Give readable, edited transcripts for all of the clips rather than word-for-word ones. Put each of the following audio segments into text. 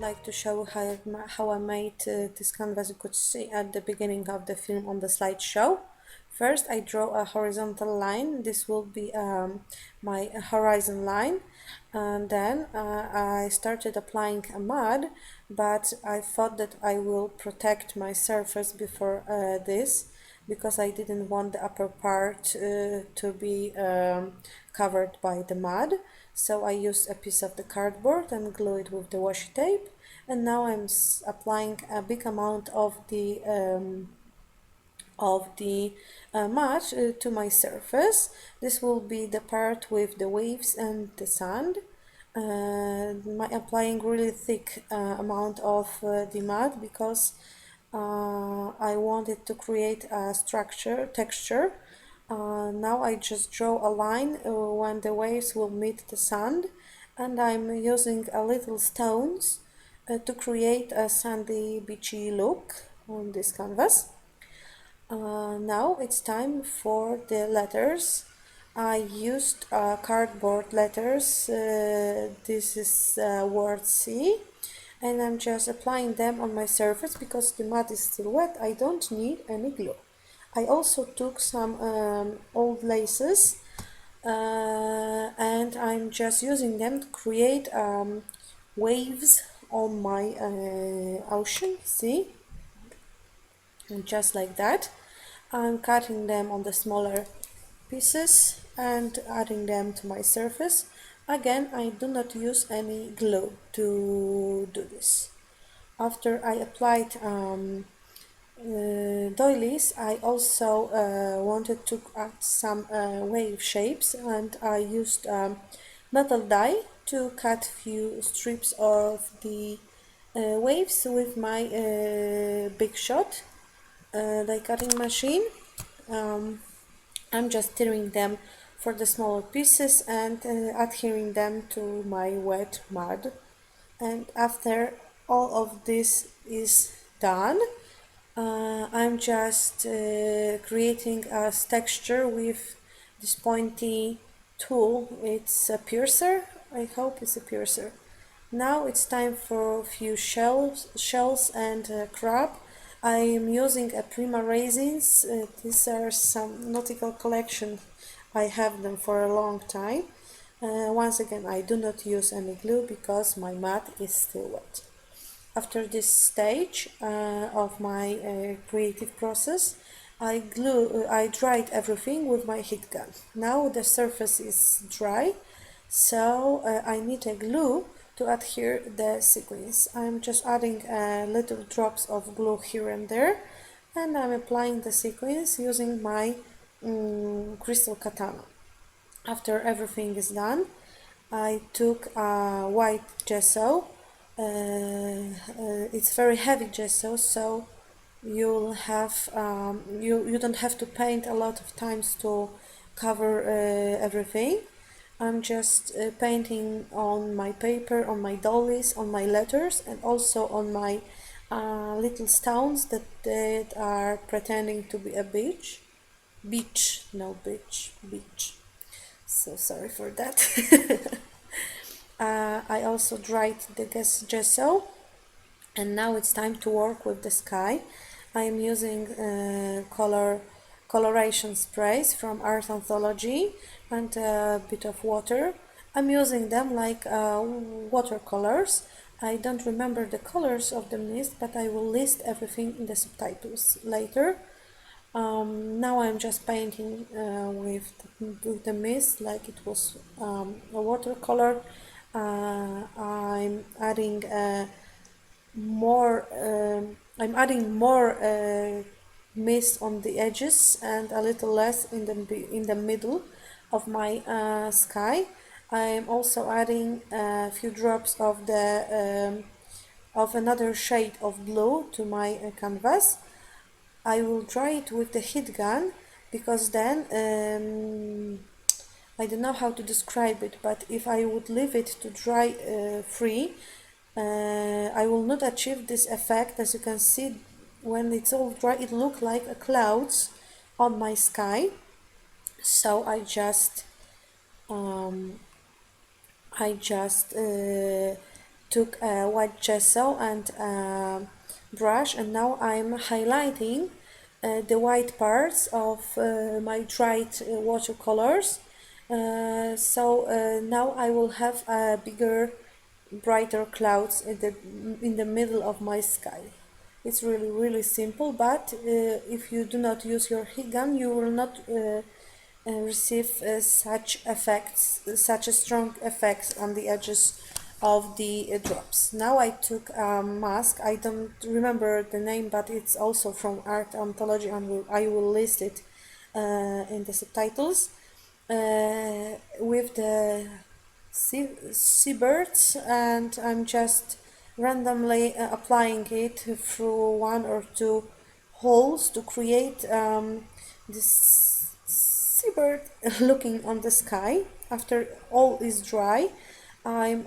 like to show how I made this canvas. You could see at the beginning of the film on the slideshow. First, I draw a horizontal line. This will be my horizon line. And then I started applying a mud, but I thought that I will protect my surface before this, because I didn't want the upper part to be covered by the mud. So I used a piece of the cardboard and glue it with the washi tape, and now I'm applying a big amount of the mud to my surface. This will be the part with the waves and the sand. Applying really thick amount of the mud, because I wanted to create a texture. Now I just draw a line when the waves will meet the sand, and I'm using a little stones to create a sandy, beachy look on this canvas. Now it's time for the letters. I used cardboard letters. This is word C, and I'm just applying them on my surface because the mud is still wet. I don't need any glue. I also took some old laces and I'm just using them to create waves on my ocean. See? And just like that, I'm cutting them on the smaller pieces and adding them to my surface. Again, I do not use any glue to do this. After I applied doilies, I also wanted to add some wave shapes, and I used metal die to cut few strips of the waves with my big shot die cutting machine. I'm just tearing them for the smaller pieces and adhering them to my wet mud. And after all of this is done, I'm just creating a texture with this pointy tool. It's a piercer. I hope it's a piercer. Now it's time for a few shells and crab. I am using a Prima resins. These are some nautical collection. I have them for a long time. Once again, I do not use any glue because my mud is still wet. After this stage of my creative process, I dried everything with my heat gun. Now the surface is dry, so I need a glue to adhere the sequins. I'm just adding little drops of glue here and there, and I'm applying the sequins using my crystal katana. After everything is done, I took a white gesso. It's very heavy gesso, so you'll have you don't have to paint a lot of times to cover everything. I'm just painting on my paper, on my dollies, on my letters, and also on my little stones that are pretending to be a beach. Beach. So sorry for that. I also dried the gesso, and now it's time to work with the sky. I am using coloration sprays from Art Anthology and a bit of water. I'm using them like watercolors. I don't remember the colors of the mist, but I will list everything in the subtitles later. Now I'm just painting with the mist like it was a watercolor. I'm adding more mist on the edges and a little less in the middle of my sky. I'm also adding a few drops of the of another shade of blue to my canvas. I will dry it with the heat gun, because then I don't know how to describe it, but if I would leave it to dry free, I will not achieve this effect. As you can see, when it's all dry, it looks like a clouds on my sky. So I just took a white gesso and a brush, and now I'm highlighting the white parts of my dried watercolors. So now I will have a bigger, brighter clouds in the middle of my sky. It's really simple, but if you do not use your heat gun, you will not receive such a strong effects on the edges of the drops. Now I took a mask. I don't remember the name, but it's also from Art Anthology, and I will list it in the subtitles. With the seabirds, and I'm just randomly applying it through one or two holes to create this seabird looking on the sky. After all is dry, I'm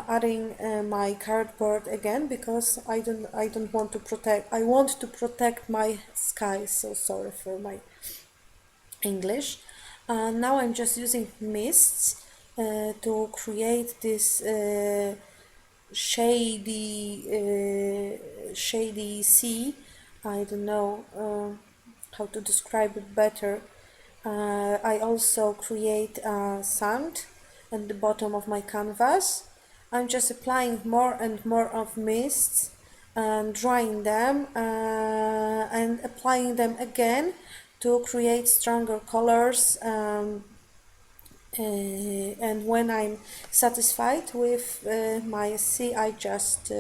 adding my cardboard again, because I don't want to protect. I want to protect my sky. So sorry for my English. Now I'm just using mists to create this shady sea. I don't know how to describe it better. I also create sand at the bottom of my canvas. I'm just applying more and more of mists and drying them and applying them again to create stronger colors. And when I'm satisfied with my sea, I just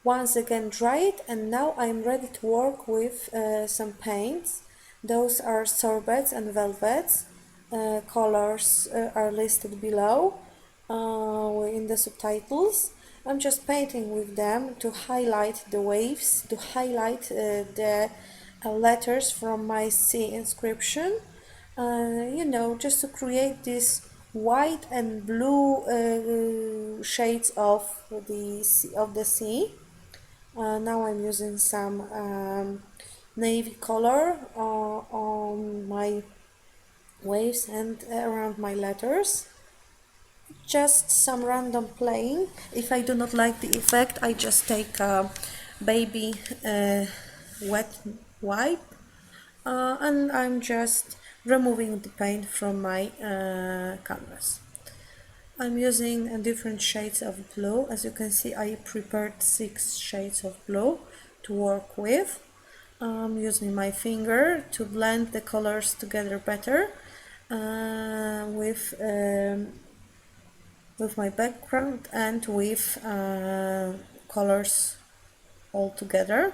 once again dry it, and now I'm ready to work with some paints. Those are sorbets and velvets. Colors are listed below in the subtitles. I'm just painting with them to highlight the waves, to highlight the letters from my sea inscription. Just to create this white and blue shades of the sea. Now I'm using some navy color on my waves and around my letters. Just some random playing. If I do not like the effect, I just take a baby wet wipe and I'm just removing the paint from my canvas. I'm using different shades of blue. As you can see, I prepared 6 shades of blue to work with. I'm using my finger to blend the colors together better with my background and with colors all together.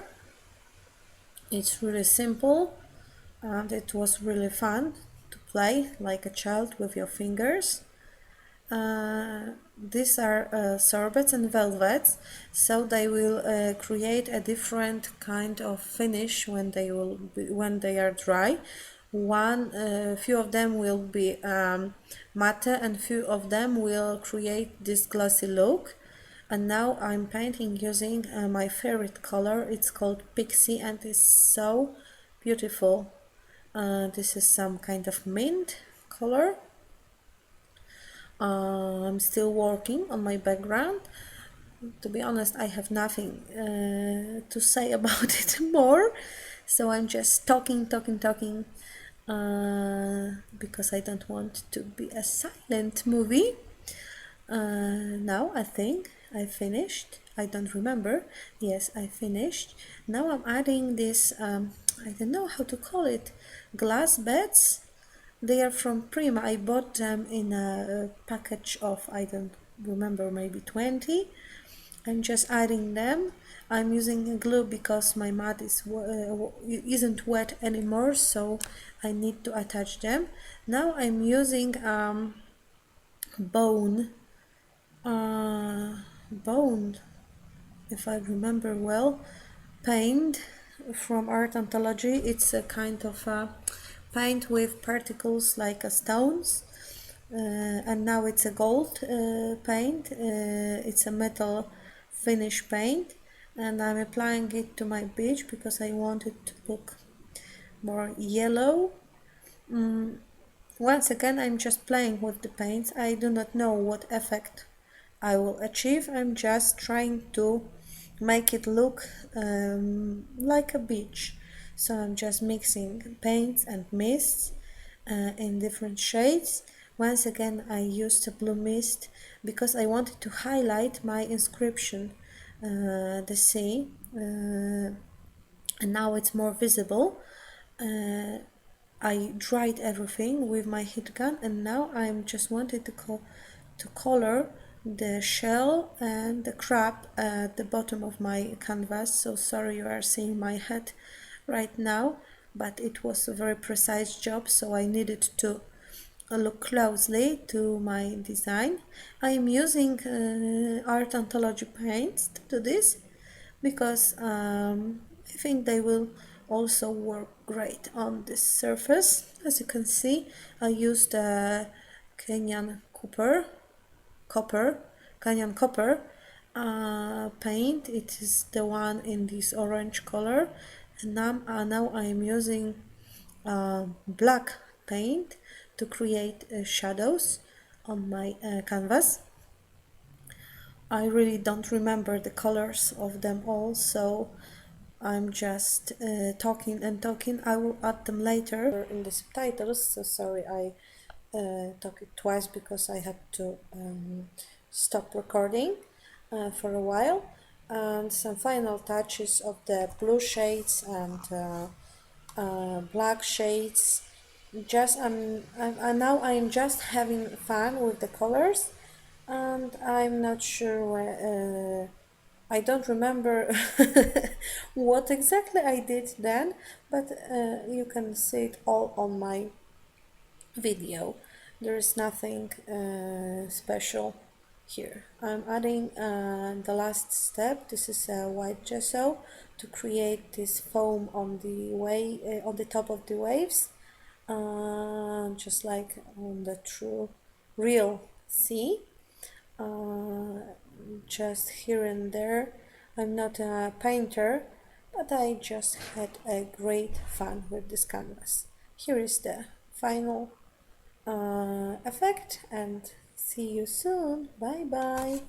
It's really simple, and it was really fun to play like a child with your fingers. These are sorbets and velvets, so they will create a different kind of finish when they are dry. Few of them will be matte, and few of them will create this glossy look. And now I'm painting using my favorite color. It's called Pixie, and it's so beautiful. This is some kind of mint color. I'm still working on my background. To be honest, I have nothing to say about it more, so I'm just talking because I don't want to be a silent movie. Now I think I finished. I don't remember. Yes, I finished. Now I'm adding this, I don't know how to call it, glass beads. They are from Prima. I bought them in a package of, I don't remember, maybe 20. I'm just adding them. I'm using glue because my mat isn't wet anymore, so I need to attach them. Now I'm using bone, if I remember well, paint from Art Anthology. It's a kind of paint with particles like stones, and now it's a gold paint. It's a metal finish paint, and I'm applying it to my beach because I want it to look more yellow. Once again, I'm just playing with the paints. I do not know what effect I will achieve. I'm just trying to make it look like a beach. So I'm just mixing paints and mists in different shades. Once again, I used a blue mist because I wanted to highlight my inscription, the sea, and now it's more visible. I dried everything with my heat gun, and now I'm just wanted to color the shell and the crab at the bottom of my canvas. So sorry you are seeing my head right now, but it was a very precise job, so I needed to look closely to my design. I am using art anthology paints to do this because I think they will also work great on this surface. As you can see, I used Kenyan copper, Kenyan copper paint. It is the one in this orange color, and now I am using black paint to create shadows on my canvas. I really don't remember the colors of them all, so I'm just talking and talking. I will add them later in the subtitles, so sorry I talked it twice because I had to stop recording for a while. And some final touches of the blue shades and black shades. Just now I'm just having fun with the colors, and I'm not sure where. I don't remember what exactly I did then, but you can see it all on my video. There is nothing special here. I'm adding the last step. This is a white gesso to create this foam on the on the top of the waves, just like on the true real sea. Just here and there. I'm not a painter, but I just had a great fun with this canvas. Here is the final effect, and see you soon. Bye bye.